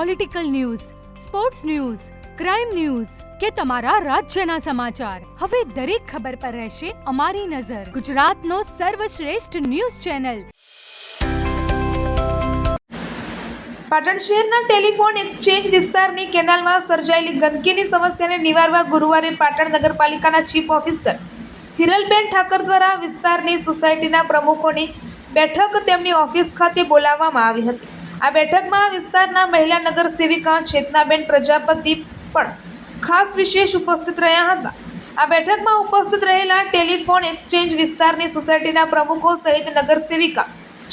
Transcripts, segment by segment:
Political news, sports news, crime news કે તમારા રાજ્યના સમાચાર, હવે દરેક ખબર પર રહેશે અમારી નજર. ગુજરાતનો સર્વશ્રેષ્ઠ ન્યૂઝ ચેનલ. પાટણ શહેરના ટેલિફોન એક્સચેન્જ વિસ્તારની કેનાલમાં સર્જાયેલી ગંદકીની સમસ્યાને નિવારવા ગુરુવારે પાટણ નગરપાલિકાના ચીફ ઓફિસર હિરલબેન ઠાકર દ્વારા વિસ્તારની સોસાયટીના પ્રમુખોની બેઠક તેમની ઓફિસ ખાતે બોલાવવામાં આવી હતી. આ બેઠકમાં વિસ્તારના મહિલા નગર સેવિકા ચેતનાબેન પ્રજાપતિ પણ ખાસ વિશેષ ઉપસ્થિત રહ્યા હતા. આ બેઠકમાં ઉપસ્થિત રહેલા ટેલિફોન એક્સચેન્જ વિસ્તારની સોસાયટીના પ્રમુખો સહિત નગર સેવિકા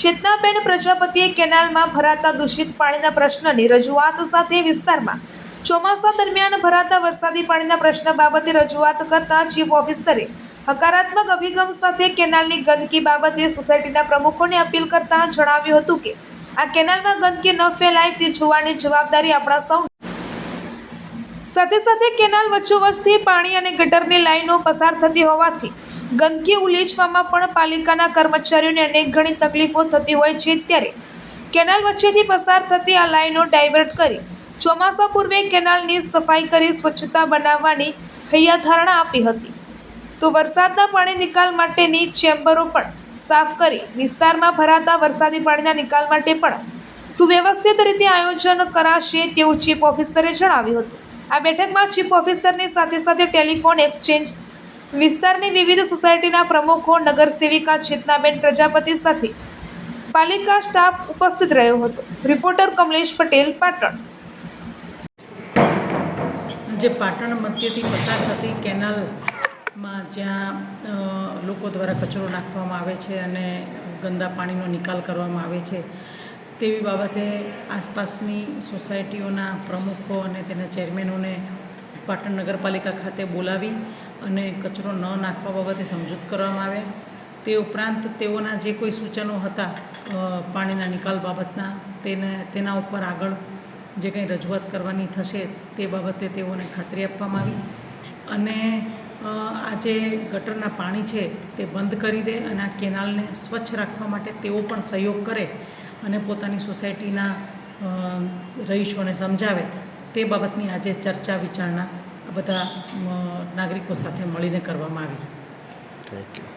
ચેતનાબેન પ્રજાપતિએ કેનાલમાં ભરાતા દૂષિત પાણીના પ્રશ્નની રજૂઆત સાથે વિસ્તારમાં ચોમાસા દરમિયાન ભરાતા વરસાદી પાણીના પ્રશ્ન બાબતે રજૂઆત કરતા ચીફ ઓફિસરે હકારાત્મક અભિગમ સાથે કેનાલની ગંદકી બાબતે સોસાયટીના પ્રમુખોને અપીલ કરતા જણાવ્યું હતું કે આ કેનાલમાં ગંદકી ન ફેલાય તે જોવાની જવાબદારી આપણા સૌની. સાથે સાથે કેનાલ વચ્ચોવચ્ચથી પાણી અને ગટરની લાઈનો પસાર થતી હોવાથી ગંદકી ઉલેચવામાં પણ પાલિકાના કર્મચારીઓને અનેક ઘણી તકલીફો થતી હોય છે. ત્યારે કેનાલ વચ્ચેથી પસાર થતી આ લાઈનો ડાયવર્ટ કરી ચોમાસા પૂર્વે કેનાલની સફાઈ કરી સ્વચ્છતા બનાવવાની હૈયાધારણા આપી હતી. તો વરસાદના પાણી નિકાલ માટેની ચેમ્બરો પણ સાફ કરી વિસ્તારમાં ભરાતા વરસાદી પાણીના નિકાલ માટે પણ સુવ્યવસ્થિત રીતે આયોજન કરાશે તેવું ચીફ ઓફિસરે જણાવ્યું હતું. આ બેઠકમાં ચીફ ઓફિસરની સાથે સાથે ટેલિફોન એક્સચેન્જ વિસ્તારની વિવિધ સોસાયટીના પ્રમુખો, નગર સેવિકા ચેતનાબેન પ્રજાપતિ સાથે પાલિકા સ્ટાફ ઉપસ્થિત રહ્યો હતો. રિપોર્ટર કમલેશ પટેલ, પાટણ. જે પાટણ મધ્યથી પસાર થતી કેનાલમાં જ્યાં લોકો દ્વારા કચરો નાખવામાં આવે છે અને ગંદા પાણીનો નિકાલ કરવામાં આવે છે તેવી બાબતે આસપાસની સોસાયટીઓના પ્રમુખો અને તેના ચેરમેનોને પાટણ નગરપાલિકા ખાતે બોલાવી અને કચરો ન નાખવા બાબતે સમજૂત કરવામાં આવ્યા. તે ઉપરાંત તેઓના જે કોઈ સૂચનો હતા પાણીના નિકાલ બાબતના તેના ઉપર આગળ જે કંઈ રજૂઆત કરવાની થશે તે બાબતે તેઓને ખાતરી આપવામાં આવી. અને આ જે ગટરના પાણી છે તે બંધ કરી દે અને આ કેનાલને સ્વચ્છ રાખવા માટે તેઓ પણ સહયોગ કરે અને પોતાની સોસાયટીના રહીશોને સમજાવે તે બાબતની આજે ચર્ચા વિચારણા બધા નાગરિકો સાથે મળીને કરવામાં આવી. Thank you.